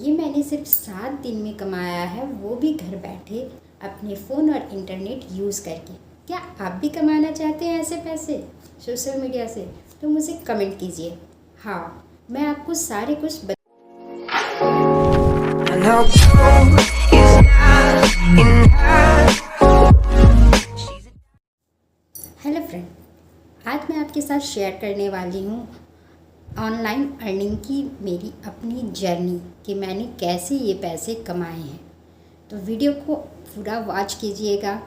ये मैंने सिर्फ 7 दिन में कमाया है, वो भी घर बैठे अपने फ़ोन और इंटरनेट यूज़ करके। क्या आप भी कमाना चाहते हैं ऐसे पैसे सोशल मीडिया से? तो मुझे कमेंट कीजिए। हाँ, मैं आपको सारे कुछ हेलो फ्रेंड, आज मैं आपके साथ शेयर करने वाली हूँ ऑनलाइन अर्निंग की मेरी अपनी जर्नी कि मैंने कैसे ये पैसे कमाए हैं। तो वीडियो को पूरा वॉच कीजिएगा।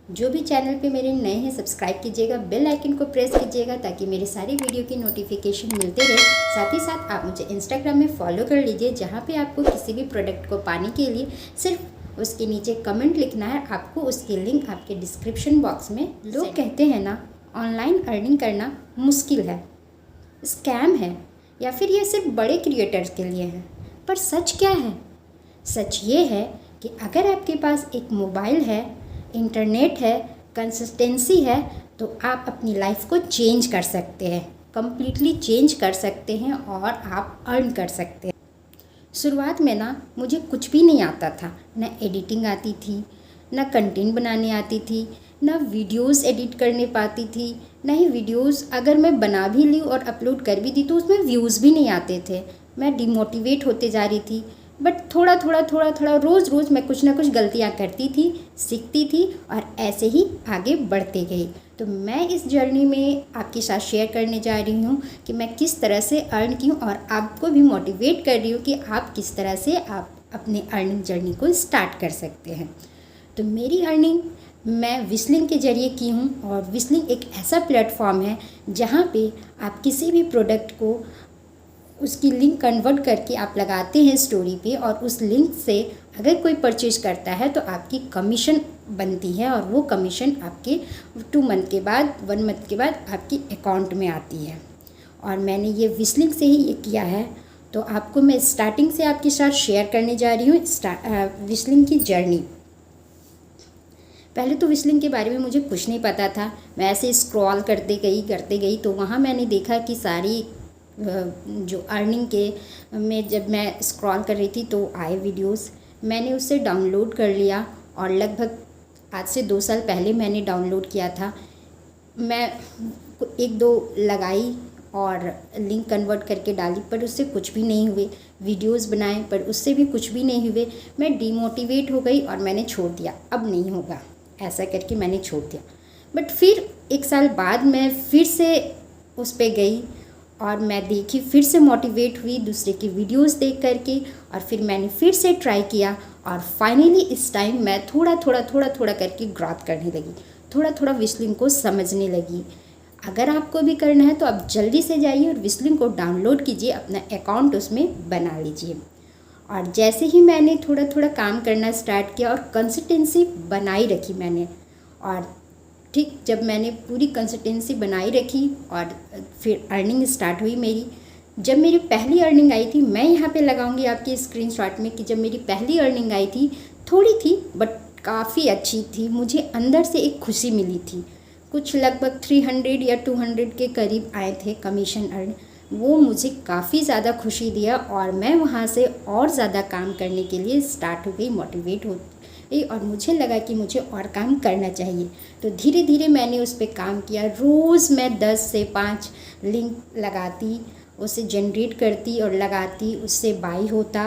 जो भी चैनल पे मेरे नए हैं सब्सक्राइब कीजिएगा, बेल आइकन को प्रेस कीजिएगा ताकि मेरे सारी वीडियो की नोटिफिकेशन मिलते रहे। साथ ही साथ आप मुझे इंस्टाग्राम में फॉलो कर लीजिए, जहाँ पे आपको किसी भी प्रोडक्ट को पाने के लिए सिर्फ उसके नीचे कमेंट लिखना है। आपको उसकी लिंक आपके डिस्क्रिप्शन बॉक्स में। लोग कहते हैं ना, ऑनलाइन अर्निंग करना मुश्किल है, स्कैम है, या फिर ये सिर्फ बड़े क्रिएटर्स के लिए है। पर सच क्या है? सच ये है कि अगर आपके पास एक मोबाइल है, इंटरनेट है, कंसिस्टेंसी है, तो आप अपनी लाइफ को चेंज कर सकते हैं, कम्प्लीटली चेंज कर सकते हैं और आप अर्न कर सकते हैं। शुरुआत में ना मुझे कुछ भी नहीं आता था, ना एडिटिंग आती थी, ना कंटेंट बनाने आती थी, ना वीडियोस एडिट करने पाती थी, ना ही वीडियोस अगर मैं बना भी ली और अपलोड कर भी दी तो उसमें व्यूज़ भी नहीं आते थे। मैं डिमोटिवेट होते जा रही थी। बट थोड़ा थोड़ा रोज़ रोज़ मैं कुछ ना कुछ गलतियाँ करती थी, सीखती थी और ऐसे ही आगे बढ़ते गई। तो मैं इस जर्नी में आपके साथ शेयर करने जा रही हूँ कि मैं किस तरह से अर्न की हूँ और आपको भी मोटिवेट कर रही हूँ कि आप किस तरह से आप अपने अर्निंग जर्नी को स्टार्ट कर सकते हैं। तो मेरी अर्निंग मैं विस्लिंग के ज़रिए की हूँ और विस्लिंग एक ऐसा प्लेटफॉर्म है जहाँ पे आप किसी भी प्रोडक्ट को उसकी लिंक कन्वर्ट करके आप लगाते हैं स्टोरी पे और उस लिंक से अगर कोई परचेज करता है तो आपकी कमीशन बनती है और वो कमीशन आपके 2 मंथ के बाद 1 मंथ के बाद आपकी अकाउंट में आती है। और मैंने ये विस्लिंग से ही ये किया है। तो आपको मैं स्टार्टिंग से आपके साथ शेयर करने जा रही हूँ विस्लिंग की जर्नी। पहले तो विस्लिंग के बारे में मुझे कुछ नहीं पता था। मैं ऐसे स्क्रॉल करते गई तो वहाँ मैंने देखा कि सारी जो अर्निंग के में जब मैं स्क्रॉल कर रही थी तो आए वीडियोस, मैंने उससे डाउनलोड कर लिया और लगभग आज से 2 साल पहले मैंने डाउनलोड किया था। मैं 1-2 लगाई और लिंक कन्वर्ट करके डाली, पर उससे कुछ भी नहीं हुए। वीडियोस बनाए पर उससे भी कुछ भी नहीं हुए। मैं डिमोटिवेट हो गई और मैंने छोड़ दिया, अब नहीं होगा ऐसा करके मैंने छोड़ दिया। बट फिर 1 साल बाद मैं फिर से उस पर गई और मैं देखी, फिर से मोटिवेट हुई दूसरे की वीडियोस देख करके और फिर मैंने फिर से ट्राई किया और फाइनली इस टाइम मैं थोड़ा थोड़ा करके ग्रोथ करने लगी, थोड़ा विस्लिंग को समझने लगी। अगर आपको भी करना है तो आप जल्दी से जाइए और विस्लिंग को डाउनलोड कीजिए, अपना अकाउंट उसमें बना लीजिए। और जैसे ही मैंने थोड़ा काम करना स्टार्ट किया और कंसिस्टेंसी बनाई रखी मैंने, और ठीक जब मैंने पूरी कंसिस्टेंसी बनाई रखी और फिर अर्निंग स्टार्ट हुई मेरी। जब मेरी पहली अर्निंग आई थी, मैं यहाँ पे लगाऊंगी आपके स्क्रीनशॉट में कि जब मेरी पहली अर्निंग आई थी, थोड़ी थी बट काफ़ी अच्छी थी। मुझे अंदर से एक खुशी मिली थी। कुछ लगभग 300 या 200 के करीब आए थे कमीशन अर्न। वो मुझे काफ़ी ज़्यादा खुशी दिया और मैं वहाँ से और ज़्यादा काम करने के लिए स्टार्ट हो गई, मोटिवेट हो गई और मुझे लगा कि मुझे और काम करना चाहिए। तो धीरे धीरे मैंने उस पर काम किया। रोज़ मैं 10 से 5 लिंक लगाती, उसे जनरेट करती और लगाती, उससे बाई होता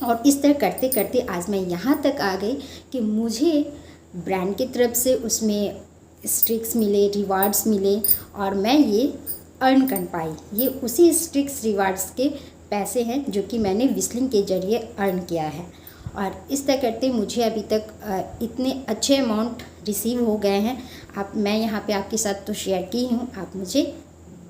और इस तरह करते करते आज मैं यहाँ तक आ गई कि मुझे ब्रांड की तरफ से उसमें स्ट्रिक्स मिले, रिवार्ड्स मिले और मैं ये अर्न कर पाई। ये उसी स्ट्रिक्स रिवार्ड्स के पैसे हैं जो कि मैंने विस्लिंग के ज़रिए अर्न किया है। और इस तरह करते मुझे अभी तक इतने अच्छे अमाउंट रिसीव हो गए हैं। मैं यहाँ पे आपके साथ तो शेयर की हूँ, आप मुझे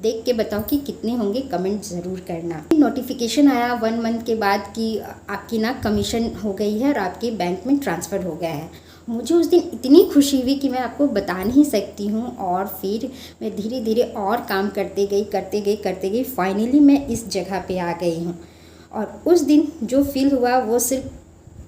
देख के बताओ कि कितने होंगे, कमेंट ज़रूर करना। नोटिफिकेशन आया 1 मंथ के बाद कि आपकी ना कमीशन हो गई है और आपके बैंक में ट्रांसफ़र हो गया है। मुझे उस दिन इतनी खुशी हुई कि मैं आपको बता नहीं सकती हूँ। और फिर मैं धीरे धीरे और काम करते गई फाइनली मैं इस जगह पे आ गई हूँ। और उस दिन जो फील हुआ वो सिर्फ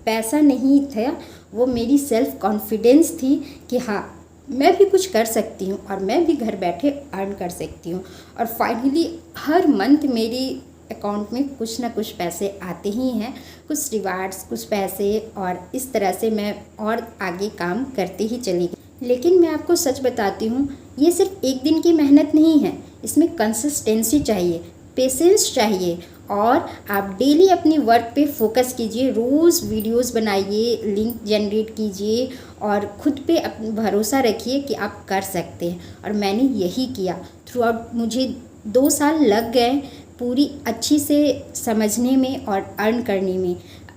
पैसा नहीं था, वो मेरी सेल्फ़ कॉन्फिडेंस थी कि हाँ मैं भी कुछ कर सकती हूँ और मैं भी घर बैठे अर्न कर सकती हूँ। और फाइनली हर मंथ मेरी अकाउंट में कुछ ना कुछ पैसे आते ही हैं, कुछ रिवार्ड्स, कुछ पैसे, और इस तरह से मैं और आगे काम करते ही चली गई। लेकिन मैं आपको सच बताती हूँ, ये सिर्फ एक दिन की मेहनत नहीं है, इसमें कंसिस्टेंसी चाहिए, पेशेंस चाहिए, और आप डेली अपनी वर्क पे फोकस कीजिए, रोज़ वीडियोस बनाइए, लिंक जनरेट कीजिए और खुद पे भरोसा रखिए कि आप कर सकते हैं। और मैंने यही किया थ्रू आउट। मुझे 2 साल लग गए पूरी अच्छी से समझने में और अर्न करने में।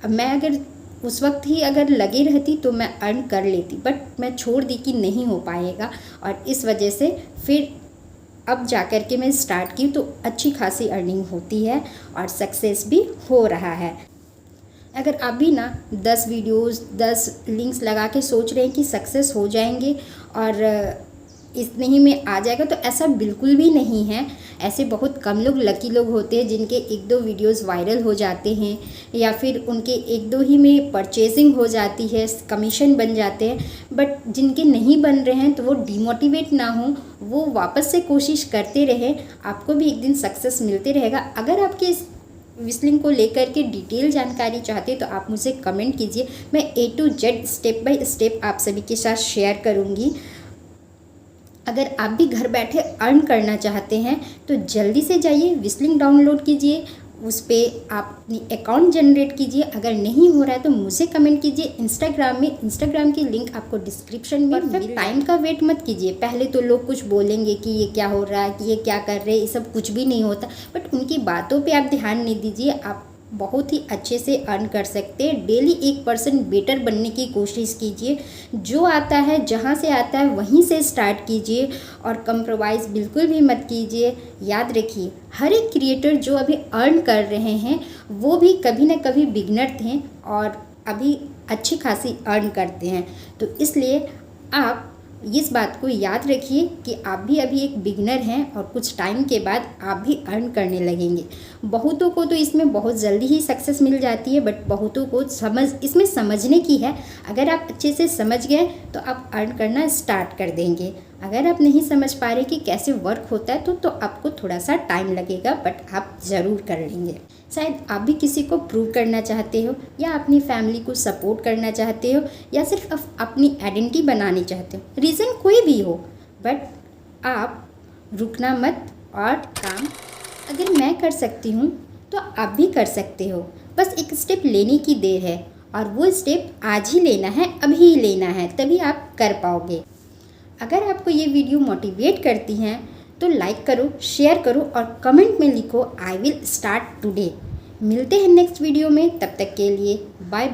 मैं अगर उस वक्त ही अगर लगी रहती तो मैं अर्न कर लेती, बट मैं छोड़ दी कि नहीं हो पाएगा, और इस वजह से फिर अब जाकर के मैं स्टार्ट की तो अच्छी खासी अर्निंग होती है और सक्सेस भी हो रहा है। अगर आप भी ना 10 वीडियोस 10 लिंक्स लगा के सोच रहे हैं कि सक्सेस हो जाएंगे और इतने ही में आ जाएगा, तो ऐसा बिल्कुल भी नहीं है। ऐसे बहुत कम लोग लकी लोग होते हैं जिनके 1-2 वीडियोस वायरल हो जाते हैं, या फिर उनके 1-2 ही में परचेजिंग हो जाती है, कमीशन बन जाते हैं। बट जिनके नहीं बन रहे हैं तो वो डिमोटिवेट ना हो, वो वापस से कोशिश करते रहे, आपको भी एक दिन सक्सेस मिलते रहेगा। अगर आपके इस व्हिस्टलिंग को लेकर के डिटेल जानकारी चाहते हैं तो आप मुझे कमेंट कीजिए, मैं A to Z step by step आप सभी के साथ शेयर करूँगी। अगर आप भी घर बैठे अर्न करना चाहते हैं तो जल्दी से जाइए, व्हिस्टलिंग डाउनलोड कीजिए, उस पर आप अपनी अकाउंट जनरेट कीजिए। अगर नहीं हो रहा है तो मुझे कमेंट कीजिए इंस्टाग्राम में, इंस्टाग्राम की लिंक आपको डिस्क्रिप्शन में मिल। टाइम का वेट मत कीजिए। पहले तो लोग कुछ बोलेंगे कि ये क्या हो रहा है, कि ये क्या कर रहे हैं, ये सब कुछ भी नहीं होता, बट उनकी बातों पे आप ध्यान नहीं दीजिए। आप बहुत ही अच्छे से अर्न कर सकते हैं। डेली 1% बेटर बनने की कोशिश कीजिए। जो आता है, जहाँ से आता है वहीं से स्टार्ट कीजिए और कंप्रोमाइज़ बिल्कुल भी मत कीजिए। याद रखिए, हर एक क्रिएटर जो अभी अर्न कर रहे हैं वो भी कभी ना कभी बिगनर थे और अभी अच्छी खासी अर्न करते हैं। तो इसलिए आप इस बात को याद रखिए कि आप भी अभी एक बिगनर हैं और कुछ टाइम के बाद आप भी अर्न करने लगेंगे। बहुतों को तो इसमें बहुत जल्दी ही सक्सेस मिल जाती है, बट बहुतों को इसमें समझने की है। अगर आप अच्छे से समझ गए तो आप अर्न करना स्टार्ट कर देंगे। अगर आप नहीं समझ पा रहे कि कैसे वर्क होता है तो आपको थोड़ा सा टाइम लगेगा, बट आप ज़रूर कर लेंगे। शायद आप भी किसी को प्रूव करना चाहते हो, या अपनी फैमिली को सपोर्ट करना चाहते हो, या सिर्फ अपनी आइडेंटिटी बनानी चाहते हो। रीज़न कोई भी हो, बट आप रुकना मत और काम अगर मैं कर सकती हूँ तो आप भी कर सकते हो। बस एक स्टेप लेने की देर है, और वो स्टेप आज ही लेना है, अभी ही लेना है, तभी आप कर पाओगे। अगर आपको ये वीडियो मोटिवेट करती हैं तो लाइक करो, शेयर करो और कमेंट में लिखो आई विल स्टार्ट टुडे। मिलते हैं नेक्स्ट वीडियो में, तब तक के लिए बाय बाय।